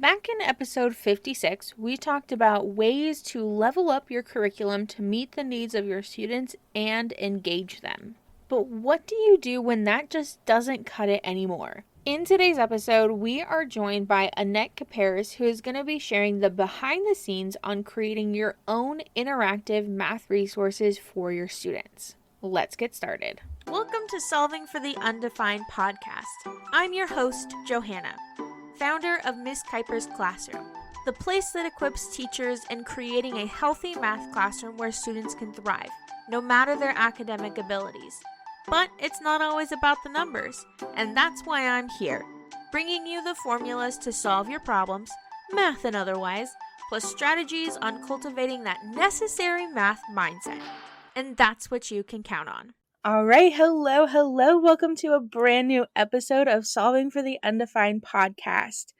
Back in episode 56, we talked about ways to level up your curriculum to meet the needs of your students and engage them. But what do you do when that just doesn't cut it anymore? In today's episode, we are joined by Annette Kuperus, who is going to be sharing the behind the scenes on creating your own interactive math resources for your students. Let's get started. Welcome to Solving for the Undefined podcast. I'm your host, Johanna, founder of Miss Kuperus Classroom, the place that equips teachers in creating a healthy math classroom where students can thrive, no matter their academic abilities. But it's not always about the numbers, and that's why I'm here, bringing you the formulas to solve your problems, math and otherwise, plus strategies on cultivating that necessary math mindset. And that's what you can count on. All right, hello. Welcome to a brand new episode of Solving for the Undefined podcast.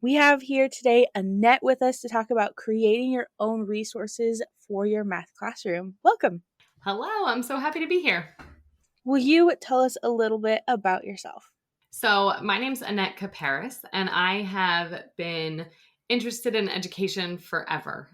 We have here today Annette with us to talk about creating your own resources for your math classroom. Welcome. Hello, I'm so happy to be here. Will you tell us a little bit about yourself? So my name's Annette Kuperus, and I have been interested in education forever.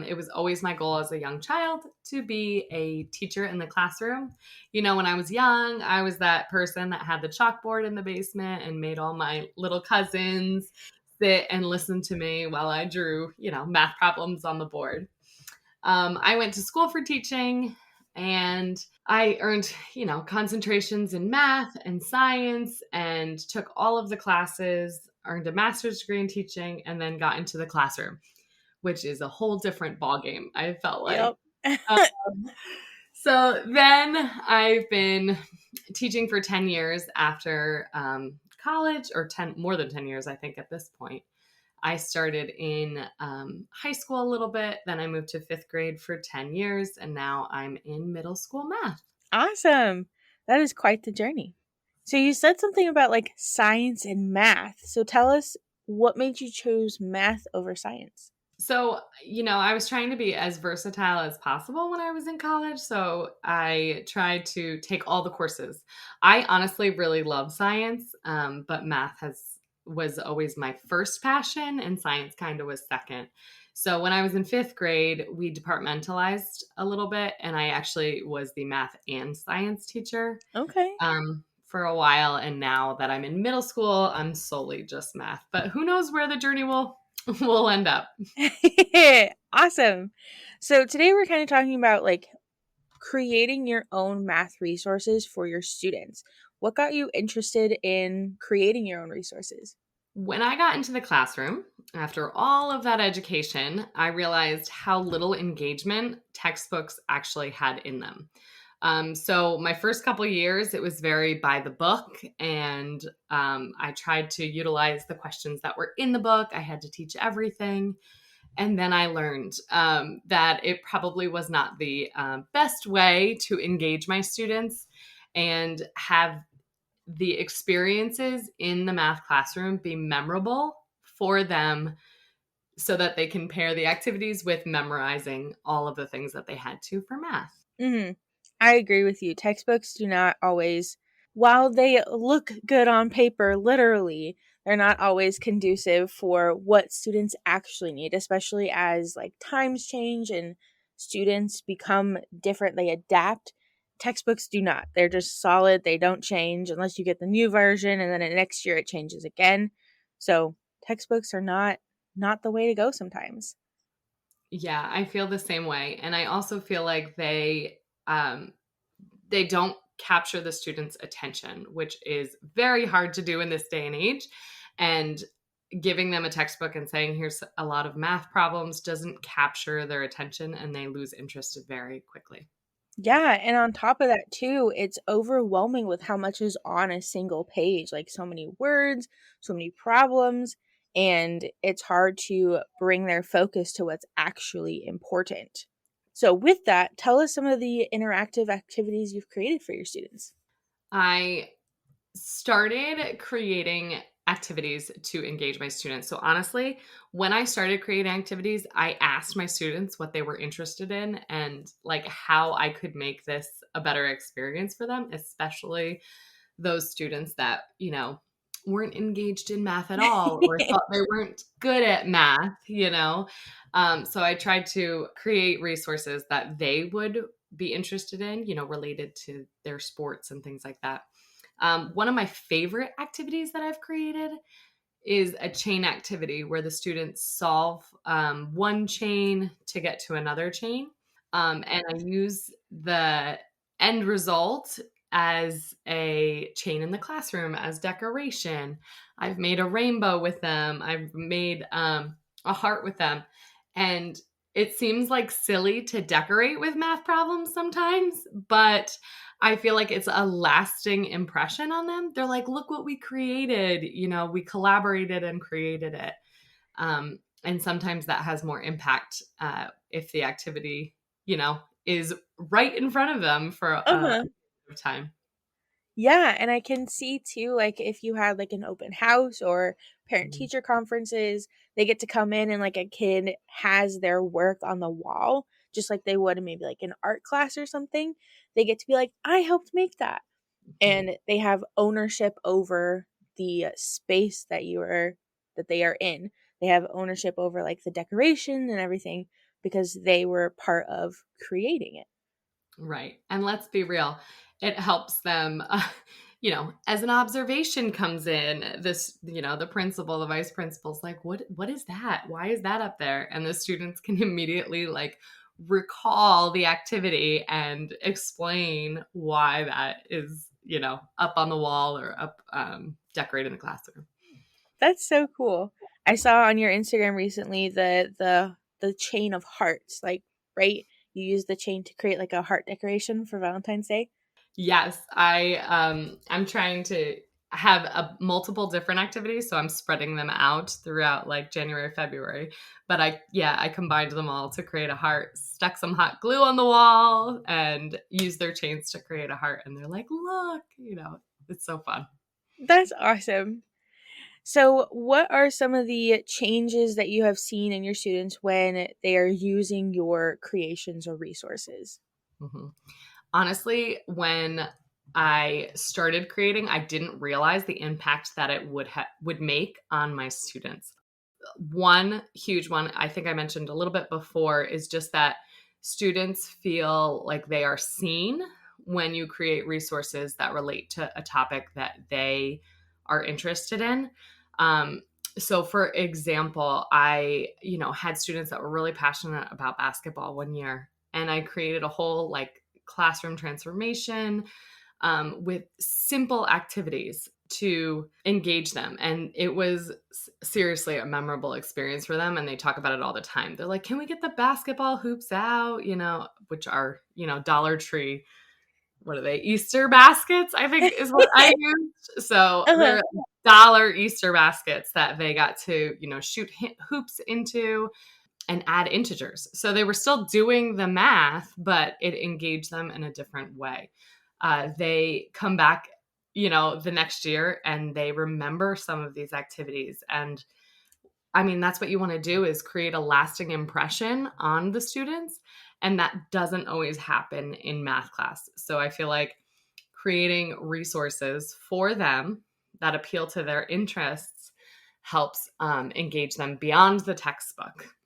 It was always my goal as a young child to be a teacher in the classroom. You know, when I was young, I was that person that had the chalkboard in the basement and made all my little cousins sit and listen to me while I drew, math problems on the board. I went to school for teaching, and I earned, concentrations in math and science and took all of the classes, earned a master's degree in teaching, and then got into the classroom, which is a whole different ballgame, I felt like. Yep. So then I've been teaching for 10 years after college, or more than 10 years, I think, at this point. I started in high school a little bit, then I moved to fifth grade for 10 years, and now I'm in middle school math. Awesome. That is quite the journey. So you said something about like science and math. So tell us what made you choose math over science? So, I was trying to be as versatile as possible when I was in college. So I tried to take all the courses. I honestly really love science, but math was always my first passion, and science kind of was second. So when I was in fifth grade, we departmentalized a little bit, and I actually was the math and science teacher. Okay. For a while. And now that I'm in middle school, I'm solely just math. But who knows where the journey will end up. Awesome. So today we're kind of talking about like creating your own math resources for your students. What got you interested in creating your own resources? When I got into the classroom, after all of that education, I realized how little engagement textbooks actually had in them. So my first couple of years, it was very by the book, and I tried to utilize the questions that were in the book. I had to teach everything. And then I learned that it probably was not the best way to engage my students and have the experiences in the math classroom be memorable for them, so that they can pair the activities with memorizing all of the things that they had to for math. Mm-hmm. I agree with you. Textbooks do not always, while they look good on paper, literally, they're not always conducive for what students actually need, especially as like times change and students become different, they adapt. Textbooks do not. They're just solid. They don't change unless you get the new version, and then the next year it changes again. So textbooks are not the way to go sometimes. Yeah, I feel the same way. And I also feel like they don't capture the student's attention, which is very hard to do in this day and age. And giving them a textbook and saying, here's a lot of math problems, doesn't capture their attention, and they lose interest very quickly. Yeah, and on top of that too, it's overwhelming with how much is on a single page, like so many words, so many problems, and it's hard to bring their focus to what's actually important. So with that, tell us some of the interactive activities you've created for your students. I started creating activities to engage my students. So honestly, when I started creating activities, I asked my students what they were interested in and like how I could make this a better experience for them, especially those students that, weren't engaged in math at all or thought they weren't good at math, you know? So I tried to create resources that they would be interested in, you know, related to their sports and things like that. One of my favorite activities that I've created is a chain activity where the students solve one chain to get to another chain. And I use the end result as a chain in the classroom as decoration. I've made a rainbow with them. I've made a heart with them. And it seems like silly to decorate with math problems sometimes, but I feel like it's a lasting impression on them. They're like, look what we created. You know, we collaborated and created it. And sometimes that has more impact if the activity, you know, is right in front of them for a Uh-huh. time. Yeah, and I can see too, like if you had like an open house or parent Mhm. teacher conferences, they get to come in and like a kid has their work on the wall, just like they would in maybe like an art class or something. They get to be like, I helped make that. Mhm. And they have ownership over the space that they are in. They have ownership over like the decoration and everything because they were part of creating it. Right. And let's be real, it helps them, you know, as an observation comes in, this, you know, the principal, the vice principal's like, what is that? Why is that up there? And the students can immediately like recall the activity and explain why that is, you know, up on the wall or up decorated in the classroom. That's so cool. I saw on your Instagram recently the chain of hearts, like right? You use the chain to create like a heart decoration for Valentine's Day. Yes, I'm trying to have a multiple different activities, so I'm spreading them out throughout like January, February. But I combined them all to create a heart, stuck some hot glue on the wall and used their chains to create a heart and they're like, "Look," you know, it's so fun. That's awesome. So, what are some of the changes that you have seen in your students when they are using your creations or resources? Mhm. Honestly, when I started creating, I didn't realize the impact that it would make on my students. One huge one, I think I mentioned a little bit before, is just that students feel like they are seen when you create resources that relate to a topic that they are interested in. Um, so for example, I, you know, had students that were really passionate about basketball one year, and I created a whole like classroom transformation with simple activities to engage them. And it was seriously a memorable experience for them. And they talk about it all the time. They're like, can we get the basketball hoops out? You know, which are, you know, Dollar Tree, what are they? Easter baskets, I think is what I used. So Uh-huh. they're dollar Easter baskets that they got to, you know, shoot hoops into and add integers. So they were still doing the math, but it engaged them in a different way. They come back, you know, the next year and they remember some of these activities. And I mean, that's what you want to do is create a lasting impression on the students. And that doesn't always happen in math class. So I feel like creating resources for them that appeal to their interests helps engage them beyond the textbook.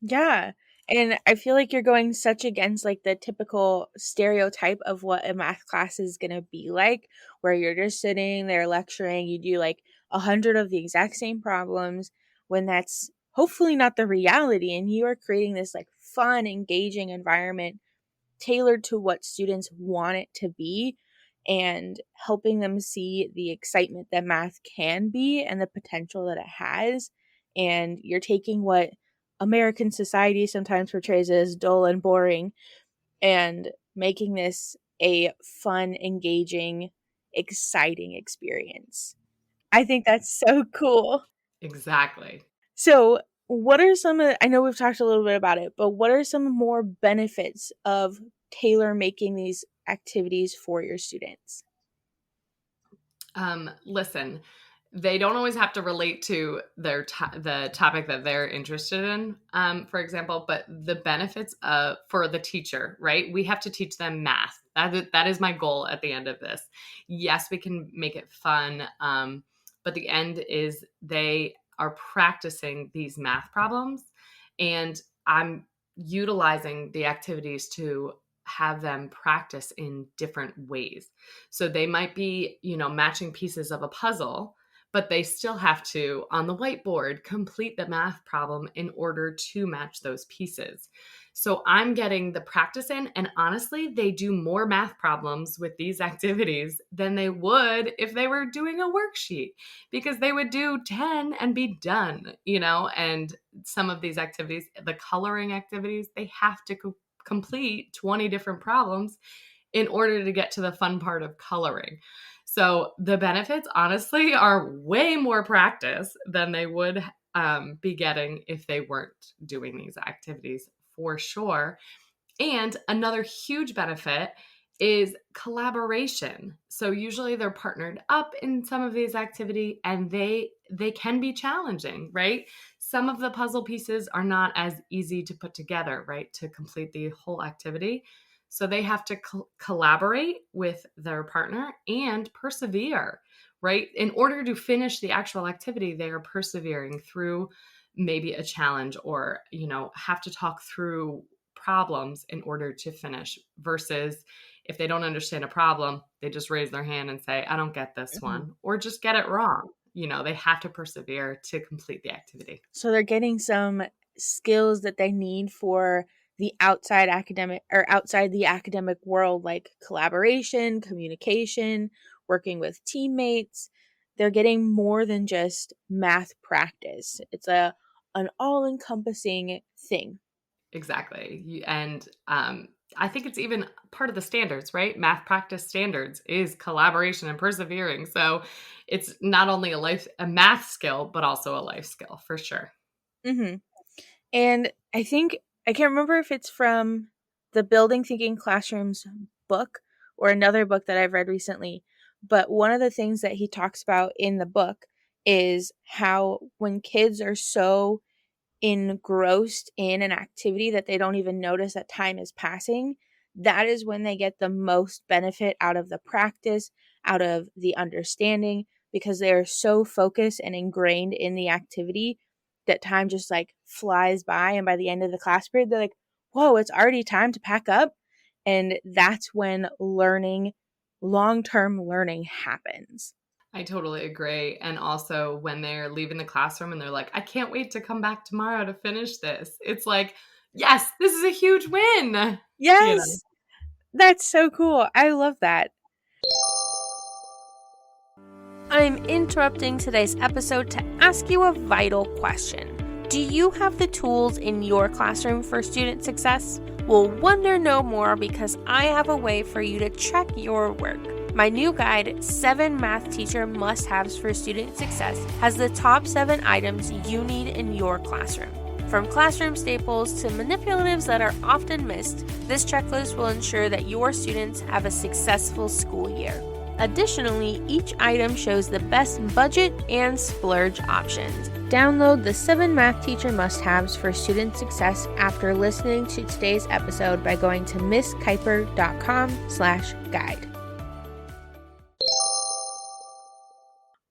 Yeah. And I feel like you're going such against like the typical stereotype of what a math class is going to be like, where you're just sitting there lecturing, you do like 100 of the exact same problems when that's hopefully not the reality. And you are creating this like fun, engaging environment tailored to what students want it to be and helping them see the excitement that math can be and the potential that it has. And you're taking what American society sometimes portrays as dull and boring and making this a fun, engaging, exciting experience. I think that's so cool. Exactly. So, what are some of I know we've talked a little bit about it, but what are some more benefits of tailor making these activities for your students? Listen, they don't always have to relate to the topic that they're interested in, for example, but the benefits of for the teacher, right? We have to teach them math. That is my goal at the end of this. Yes, we can make it fun. but the end is they are practicing these math problems, and I'm utilizing the activities to have them practice in different ways. So they might be, matching pieces of a puzzle, but they still have to, on the whiteboard, complete the math problem in order to match those pieces. So I'm getting the practice in, and honestly, they do more math problems with these activities than they would if they were doing a worksheet, because they would do 10 and be done, and some of these activities, the coloring activities, they have to complete 20 different problems in order to get to the fun part of coloring. So the benefits, honestly, are way more practice than they would be getting if they weren't doing these activities, for sure. And another huge benefit is collaboration. So usually they're partnered up in some of these activity, and they can be challenging, right? Some of the puzzle pieces are not as easy to put together, right, to complete the whole activity. So they have to collaborate with their partner and persevere, right? In order to finish the actual activity, they are persevering through maybe a challenge, or, have to talk through problems in order to finish, versus if they don't understand a problem, they just raise their hand and say, I don't get this Mhm. one, or just get it wrong. They have to persevere to complete the activity. So they're getting some skills that they need for the outside academic or outside the academic world, like collaboration, communication, working with teammates. They're getting more than just math practice. It's an all-encompassing thing. Exactly. And I think it's even part of the standards, right? Math practice standards is collaboration and persevering. So it's not only a math skill, but also a life skill, for sure. Mhm. And I think I can't remember if it's from the Building Thinking Classrooms book or another book that I've read recently, but one of the things that he talks about in the book is how when kids are so engrossed in an activity that they don't even notice that time is passing, that is when they get the most benefit out of the practice, out of the understanding, because they are so focused and ingrained in the activity that time just like flies by. And by the end of the class period, they're like, whoa, it's already time to pack up. And that's when long term learning happens. I totally agree. And also when they're leaving the classroom and they're like, I can't wait to come back tomorrow to finish this. It's like, yes, this is a huge win. You know. Yes, that's so cool. I love that. I'm interrupting today's episode to ask you a vital question. Do you have the tools in your classroom for student success? Well, wonder no more, because I have a way for you to check your work. My new guide, 7 Math Teacher Must-Haves for Student Success, has the top 7 items you need in your classroom. From classroom staples to manipulatives that are often missed, this checklist will ensure that your students have a successful school year. Additionally, each item shows the best budget and splurge options. Download the 7 Math Teacher Must-Haves for Student Success after listening to today's episode by going to misskuiper.com/guide.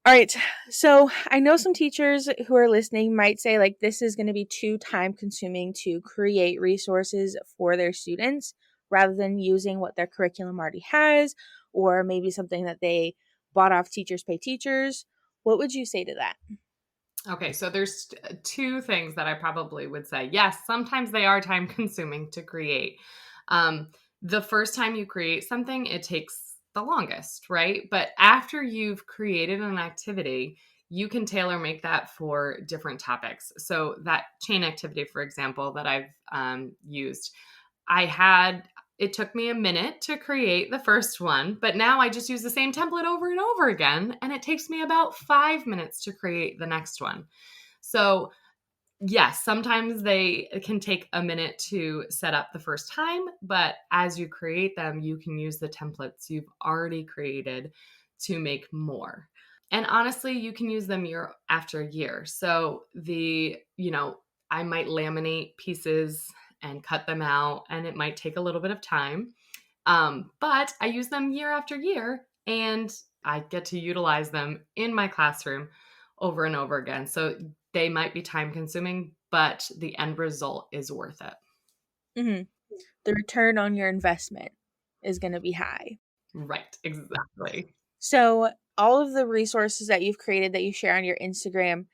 All right, so I know some teachers who are listening might say, like, this is going to be too time consuming to create resources for their students rather than using what their curriculum already has, or maybe something that they bought off Teachers Pay Teachers. What would you say to that? Okay, so there's two things that I probably would say. Yes, sometimes they are time consuming to create. Um, the first time you create something, it takes the longest, right? But after you've created an activity, you can tailor make that for different topics. So that chain activity, for example, that I've used, it took me a minute to create the first one, but now I just use the same template over and over again, and it takes me about 5 minutes to create the next one. So, yes, sometimes they can take a minute to set up the first time, but as you create them, you can use the templates you've already created to make more. And honestly, you can use them year after year. So I might laminate pieces and cut them out, and it might take a little bit of time. But I use them year after year, and I get to utilize them in my classroom over and over again. So they might be time consuming, but the end result is worth it. Hmm. The return on your investment is going to be high. Right, exactly. So, all of the resources that you've created that you share on your Instagram,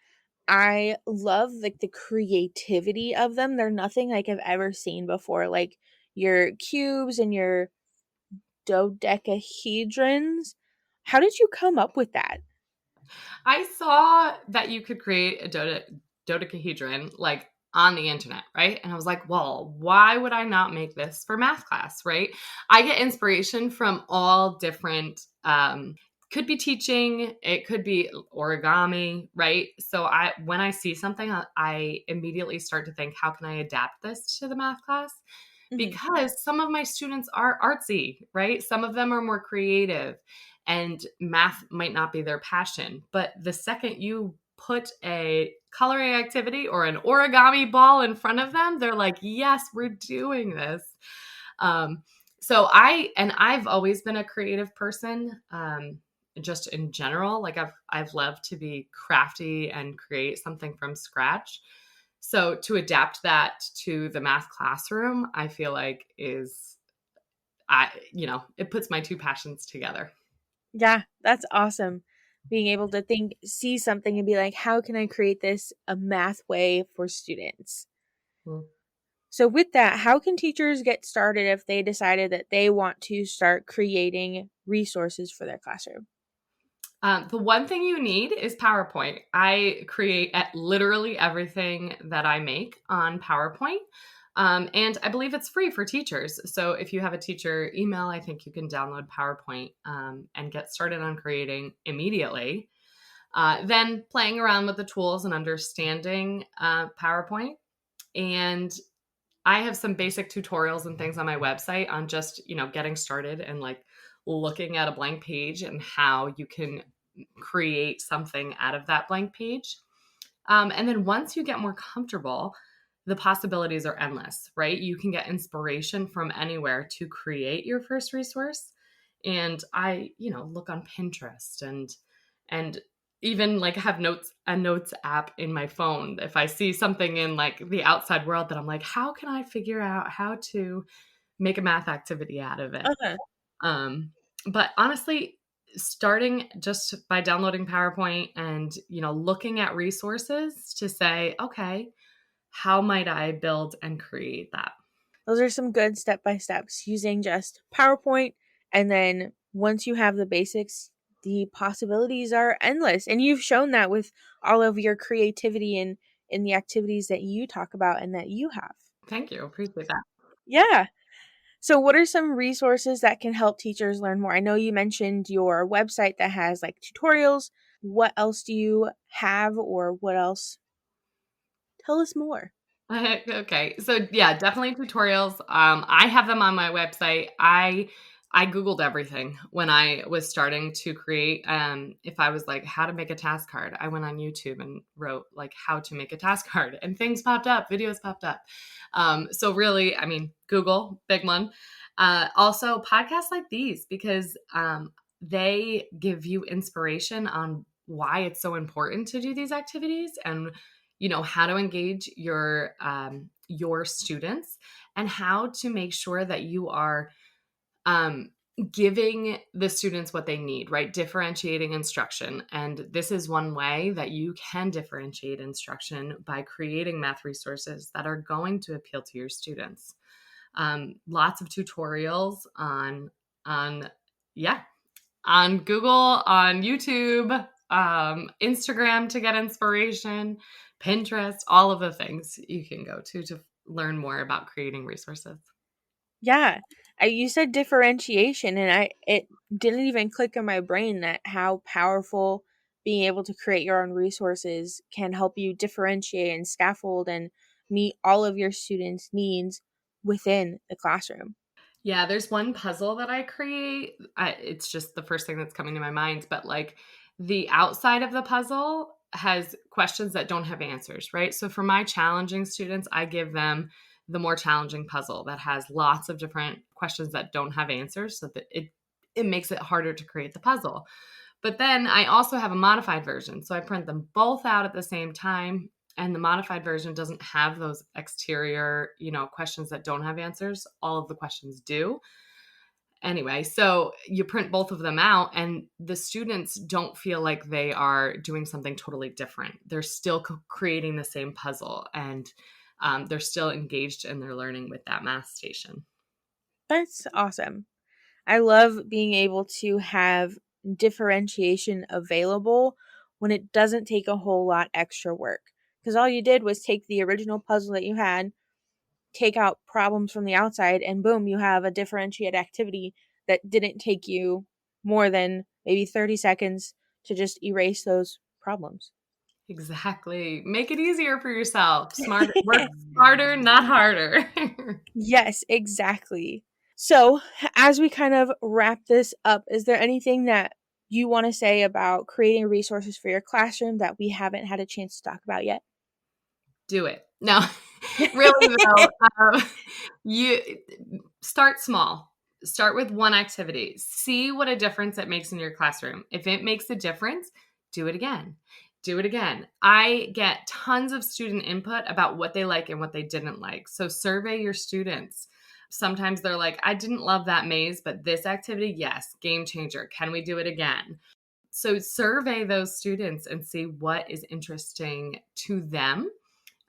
I love like the creativity of them. They're nothing like I've ever seen before. Like your cubes and your dodecahedrons. How did you come up with that? I saw that you could create a dodecahedron like on the internet, right? And I was like, well, why would I not make this for math class, right? I get inspiration from all different could be teaching, it could be origami, right? So I when I see something, I immediately start to think, how can I adapt this to the math class? Hmm. Because some of my students are artsy, right? Some of them are more creative and math might not be their passion. But the second you put a coloring activity or an origami ball in front of them, they're like, yes, we're doing this. Um, I've always been a creative person. Just in general, like I've loved to be crafty and create something from scratch. So to adapt that to the math classroom, I feel like is it puts my two passions together. Yeah, that's awesome. Being able to see something and be like, how can I create this a math way for students? Mm. So, with that, how can teachers get started if they decided that they want to start creating resources for their classroom? The one thing you need is PowerPoint. I create literally everything that I make on PowerPoint. And I believe it's free for teachers. So if you have a teacher email, I think you can download PowerPoint and get started on creating immediately. Then playing around with the tools and understanding PowerPoint. And I have some basic tutorials and things on my website on just, getting started and like looking at a blank page and how you can create something out of that blank page. And then once you get more comfortable, the possibilities are endless, right? You can get inspiration from anywhere to create your first resource. And I, look on Pinterest and even like have a notes app in my phone. If I see something in like the outside world that I'm like, how can I figure out how to make a math activity out of it? Uh-huh. Um, but honestly, starting just by downloading PowerPoint and, looking at resources to say, okay, how might I build and create that? Those are some good step by steps using just PowerPoint. And then once you have the basics, the possibilities are endless. And you've shown that with all of your creativity and in the activities that you talk about and that you have. Thank you. Appreciate that. Yeah. So, what are some resources that can help teachers learn more? I know you mentioned your website that has like tutorials. What else do you have, or what else? Tell us more. Okay. So yeah, definitely tutorials. I have them on my website. I Googled everything when I was starting to create. If I was like how to make a task card, I went on YouTube and wrote like how to make a task card and things popped up, videos popped up. So really, I mean, Google, big one. Also podcasts like these because they give you inspiration on why it's so important to do these activities and how to engage your students and how to make sure that you are um, giving the students what they need, right? Differentiating instruction. And this is one way that you can differentiate instruction by creating math resources that are going to appeal to your students. Lots of tutorials on yeah, on Google, on YouTube, Instagram to get inspiration, Pinterest, all of the things you can go to learn more about creating resources. Yeah. You said differentiation, and it didn't even click in my brain that how powerful being able to create your own resources can help you differentiate and scaffold and meet all of your students' needs within the classroom. Yeah, there's one puzzle that I create. It's just the first thing that's coming to my mind, but like the outside of the puzzle has questions that don't have answers, right? So for my challenging students, I give them the more challenging puzzle that has lots of different questions that don't have answers so that it makes it harder to create the puzzle. But then I also have a modified version. So I print them both out at the same time. And the modified version doesn't have those exterior, questions that don't have answers. All of the questions do. Anyway, so you print both of them out and the students don't feel like they are doing something totally different. They're still creating the same puzzle, and they're still engaged in their learning with that math station. That's awesome. I love being able to have differentiation available when it doesn't take a whole lot extra work. Because all you did was take the original puzzle that you had, take out problems from the outside, and boom, you have a differentiated activity that didn't take you more than maybe 30 seconds to just erase those problems. Exactly. Make it easier for yourself. Work smarter, not harder. Yes, exactly. So, as we kind of wrap this up, is there anything that you want to say about creating resources for your classroom that we haven't had a chance to talk about yet? Do it. No, really though, you start small. Start with one activity. See what a difference it makes in your classroom. If it makes a difference, do it again. Do it again. I get tons of student input about what they like and what they didn't like. So survey your students. Sometimes they're like, I didn't love that maze, but this activity, yes, game changer. Can we do it again? So survey those students and see what is interesting to them.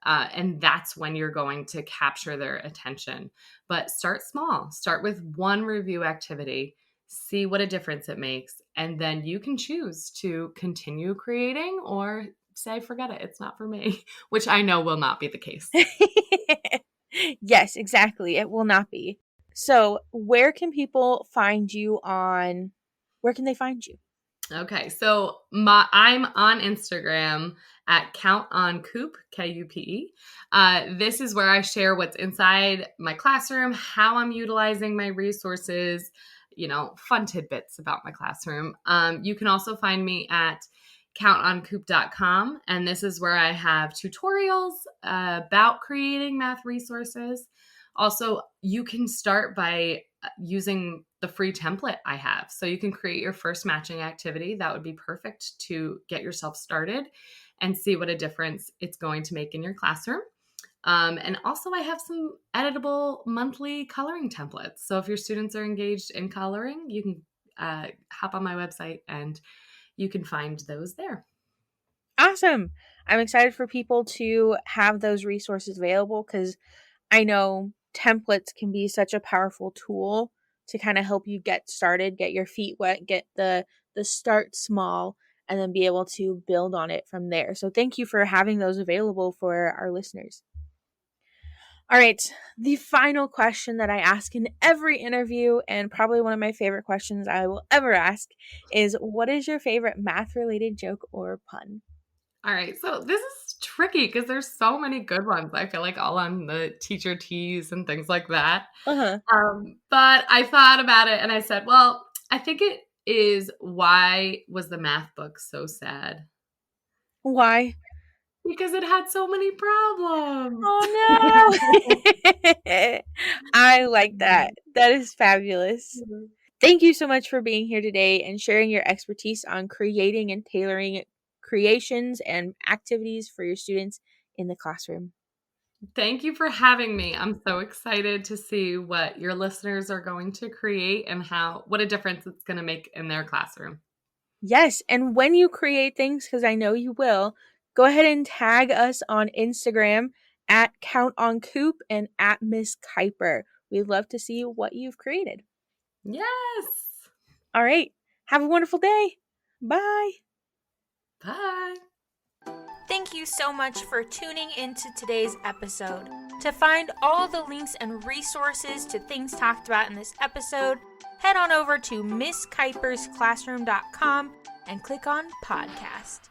And that's when you're going to capture their attention. But start small. Start with one review activity. See what a difference it makes. And then you can choose to continue creating or say, forget it, it's not for me, which I know will not be the case. Yes, exactly. It will not be. So, where can people find you on, where can they find you? Okay, so I'm on Instagram at CountOnCoop, Kupe. This is where I share what's inside my classroom, how I'm utilizing my resources, fun tidbits about my classroom. You can also find me at countoncoop.com, and this is where I have tutorials about creating math resources. Also, you can start by using the free template I have. So you can create your first matching activity. That would be perfect to get yourself started and see what a difference it's going to make in your classroom. And also I have some editable monthly coloring templates. So if your students are engaged in coloring, you can hop on my website and you can find those there. Awesome. I'm excited for people to have those resources available because I know templates can be such a powerful tool to kind of help you get started, get your feet wet, get the start small, and then be able to build on it from there. So thank you for having those available for our listeners. All right, the final question that I ask in every interview, and probably one of my favorite questions I will ever ask, is what is your favorite math-related joke or pun? All right, so this is tricky because there's so many good ones. I feel like all on the teacher tees and things like that. Uh-huh. But I thought about it and I said, well, I think it is why was the math book so sad? Why? Because it had so many problems. Oh no! I like that. That is fabulous. Thank you so much for being here today and sharing your expertise on creating and tailoring creations and activities for your students in the classroom. Thank you for having me. I'm so excited to see what your listeners are going to create and what a difference it's going to make in their classroom. Yes, and when you create things, because I know you will, go ahead and tag us on Instagram at CountOnCoop and at Miss Kuper. We'd love to see what you've created. Yes. All right. Have a wonderful day. Bye. Bye. Thank you so much for tuning into today's episode. To find all the links and resources to things talked about in this episode, head on over to MissKupersClassroom.com and click on podcast.